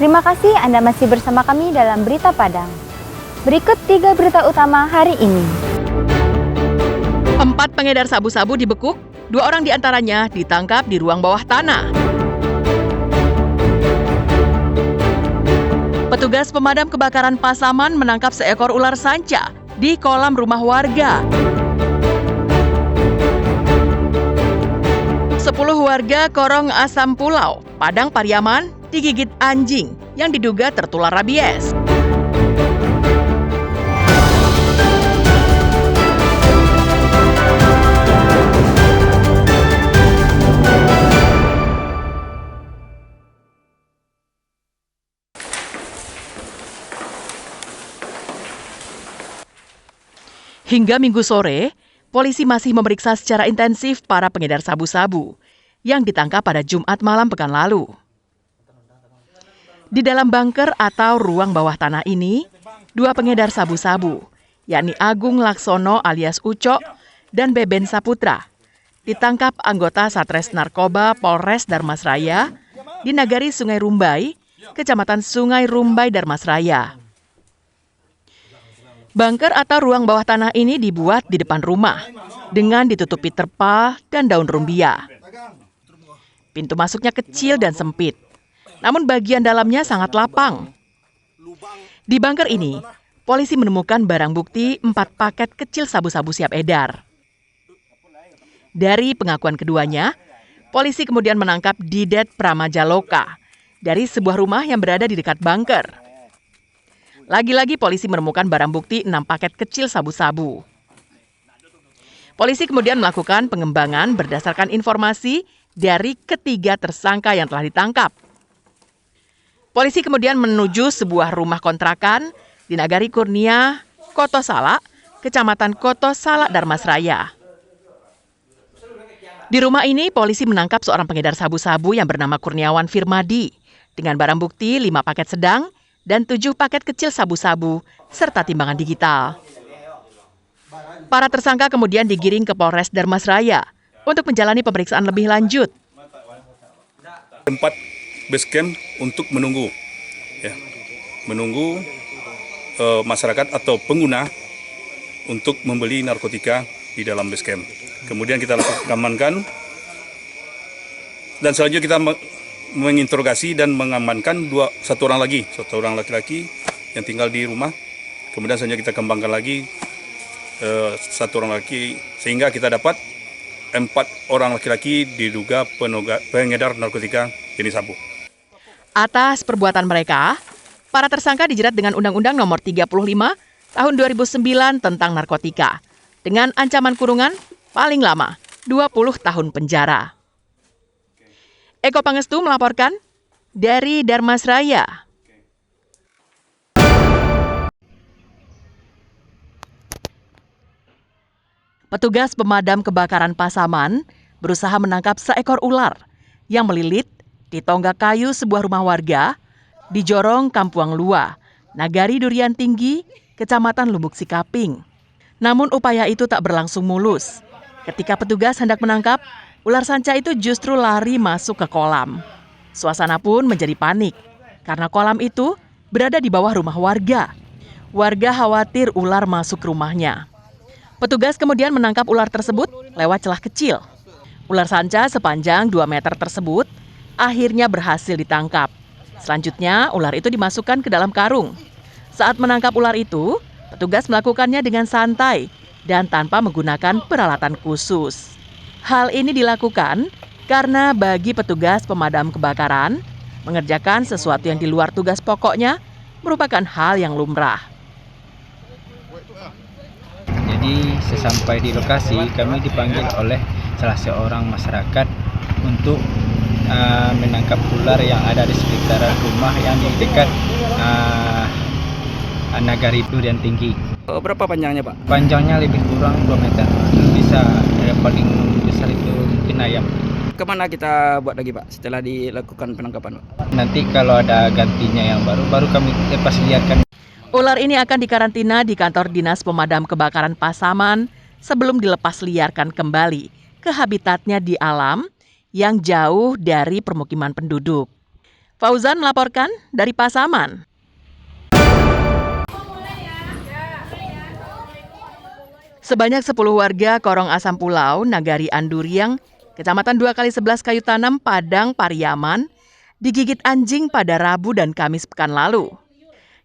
Terima kasih Anda masih bersama kami dalam Berita Padang. Berikut 3 berita utama hari ini. 4 pengedar sabu-sabu dibekuk, 2 orang diantaranya ditangkap di ruang bawah tanah. Petugas pemadam kebakaran Pasaman menangkap seekor ular sanca di kolam rumah warga. 10 warga Korong Asam Pulau, Padang Pariaman, digigit anjing yang diduga tertular rabies. Hingga Minggu sore, polisi masih memeriksa secara intensif para pengedar sabu-sabu yang ditangkap pada Jumat malam pekan lalu. Di dalam bunker atau ruang bawah tanah ini, 2 pengedar sabu-sabu, yakni Agung Laksono alias Ucok dan Beben Saputra, ditangkap anggota Satres Narkoba Polres Darmasraya di Nagari Sungai Rumbai, Kecamatan Sungai Rumbai, Darmasraya. Bunker atau ruang bawah tanah ini dibuat di depan rumah dengan ditutupi terpal dan daun rumbia. Pintu masuknya kecil dan sempit, namun bagian dalamnya sangat lapang. Di bunker ini, polisi menemukan barang bukti 4 paket kecil sabu-sabu siap edar. Dari pengakuan keduanya, polisi kemudian menangkap Didet Pramajaloka dari sebuah rumah yang berada di dekat bunker. Lagi-lagi polisi menemukan barang bukti 6 paket kecil sabu-sabu. Polisi kemudian melakukan pengembangan berdasarkan informasi dari ketiga tersangka yang telah ditangkap. Polisi kemudian menuju sebuah rumah kontrakan di Nagari Kurnia, Koto Salak, Kecamatan Koto Salak, Darmasraya. Di rumah ini, polisi menangkap seorang pengedar sabu-sabu yang bernama Kurniawan Firmadi dengan barang bukti 5 paket sedang dan 7 paket kecil sabu-sabu serta timbangan digital. Para tersangka kemudian digiring ke Polres Darmasraya untuk menjalani pemeriksaan lebih lanjut. Tempat base camp untuk menunggu masyarakat atau pengguna untuk membeli narkotika di dalam base camp. Kemudian kita amankan dan selanjutnya kita menginterogasi dan mengamankan satu orang laki-laki yang tinggal di rumah. Kemudian selanjutnya kita kembangkan lagi 1 orang laki sehingga kita dapat 4 orang laki-laki diduga pengedar narkotika jenis sabu. Atas perbuatan mereka, para tersangka dijerat dengan Undang-Undang Nomor 35 Tahun 2009 tentang narkotika dengan ancaman kurungan paling lama 20 tahun penjara. Eko Pangestu melaporkan dari Darmasraya. Petugas pemadam kebakaran Pasaman berusaha menangkap seekor ular yang melilit di tonggak kayu sebuah rumah warga di Jorong Kampuang Lua, Nagari Durian Tinggi, Kecamatan Lubuk Sikaping. Namun upaya itu tak berlangsung mulus. Ketika petugas hendak menangkap, ular sanca itu justru lari masuk ke kolam. Suasana pun menjadi panik karena kolam itu berada di bawah rumah warga. Warga khawatir ular masuk ke rumahnya. Petugas kemudian menangkap ular tersebut lewat celah kecil. Ular sanca sepanjang 2 meter tersebut akhirnya berhasil ditangkap. Selanjutnya, ular itu dimasukkan ke dalam karung. Saat menangkap ular itu, petugas melakukannya dengan santai dan tanpa menggunakan peralatan khusus. Hal ini dilakukan karena bagi petugas pemadam kebakaran, mengerjakan sesuatu yang di luar tugas pokoknya merupakan hal yang lumrah. Jadi sesampai di lokasi kami dipanggil oleh salah seorang masyarakat untuk menangkap ular yang ada di sekitaran rumah yang di dekat Nagari Durian Tinggi. Berapa panjangnya, Pak? Panjangnya lebih kurang 2 meter. Bisa yang paling besar itu mungkin ayam. Kemana kita buat lagi, Pak, setelah dilakukan penangkapan, Pak? Nanti kalau ada gantinya yang baru kami lepas liarkan. Ular ini akan dikarantina di kantor Dinas Pemadam Kebakaran Pasaman sebelum dilepas liarkan kembali ke habitatnya di alam yang jauh dari permukiman penduduk. Fauzan melaporkan dari Pasaman. Sebanyak 10 warga Korong Asam Pulau, Nagari Anduriang, Kecamatan 2x11 Kayu Tanam, Padang, Pariaman, digigit anjing pada Rabu dan Kamis pekan lalu.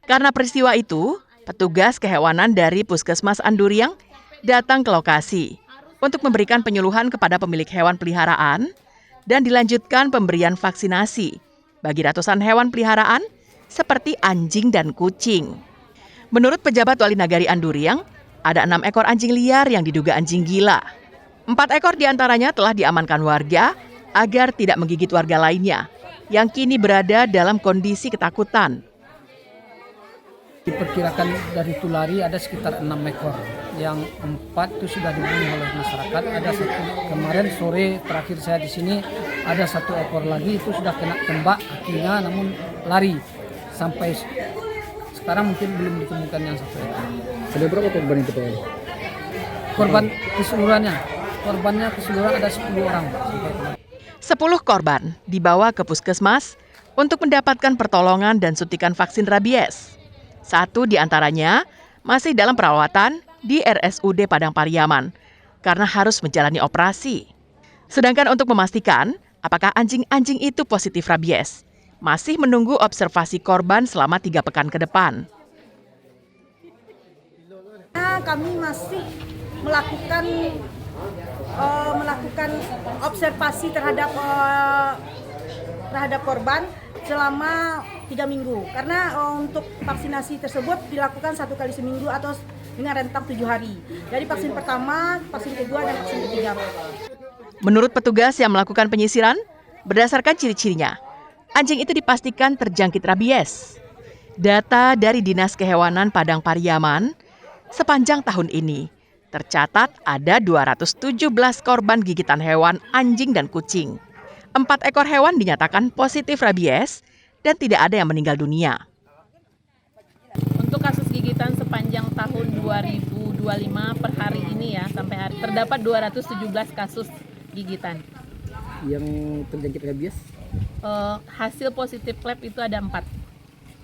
Karena peristiwa itu, petugas kehewanan dari Puskesmas Anduriang datang ke lokasi untuk memberikan penyuluhan kepada pemilik hewan peliharaan dan dilanjutkan pemberian vaksinasi bagi ratusan hewan peliharaan seperti anjing dan kucing. Menurut pejabat Wali Nagari Anduriang, ada 6 ekor anjing liar yang diduga anjing gila. 4 ekor diantaranya telah diamankan warga agar tidak menggigit warga lainnya yang kini berada dalam kondisi ketakutan. Diperkirakan dari tulari ada sekitar 6 ekor. Yang 4 itu sudah dibunuh oleh masyarakat. Ada satu kemarin sore terakhir saya di sini ada 1 ekor lagi itu sudah kena tembak kakinya namun lari. Sampai sekarang mungkin belum ditemukan yang 1 ekor. Ada berapa korban itu Pak? Korban keseluruhannya. Korbannya keseluruhan ada 10 orang. 10 korban dibawa ke puskesmas untuk mendapatkan pertolongan dan suntikan vaksin rabies. 1 diantaranya masih dalam perawatan di RSUD Padang Pariaman karena harus menjalani operasi. Sedangkan untuk memastikan apakah anjing-anjing itu positif rabies, masih menunggu observasi korban selama 3 pekan ke depan. Kami masih melakukan observasi terhadap korban selama 3 minggu. Karena untuk vaksinasi tersebut dilakukan 1 kali seminggu atau dengan rentang 7 hari. Dari vaksin pertama, vaksin kedua, dan vaksin ketiga. Menurut petugas yang melakukan penyisiran, berdasarkan ciri-cirinya, anjing itu dipastikan terjangkit rabies. Data dari Dinas Kehewanan Padang Pariaman, sepanjang tahun ini, tercatat ada 217 korban gigitan hewan anjing dan kucing. 4 ekor hewan dinyatakan positif rabies dan tidak ada yang meninggal dunia. Untuk kasus gigitan sepanjang tahun 2025 per hari ini ya, sampai hari terdapat 217 kasus gigitan. Yang terjangkit rabies? Hasil positif lab itu ada 4.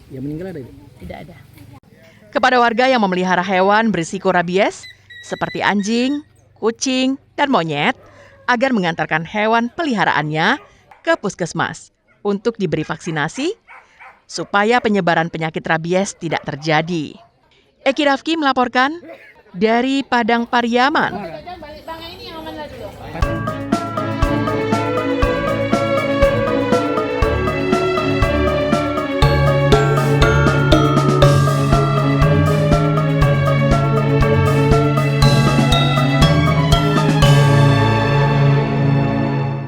Yang meninggal ada? Tidak ada. Kepada warga yang memelihara hewan berisiko rabies, seperti anjing, kucing, dan monyet, agar mengantarkan hewan peliharaannya ke puskesmas untuk diberi vaksinasi, supaya penyebaran penyakit rabies tidak terjadi. Eki Rafki melaporkan dari Padang Pariaman.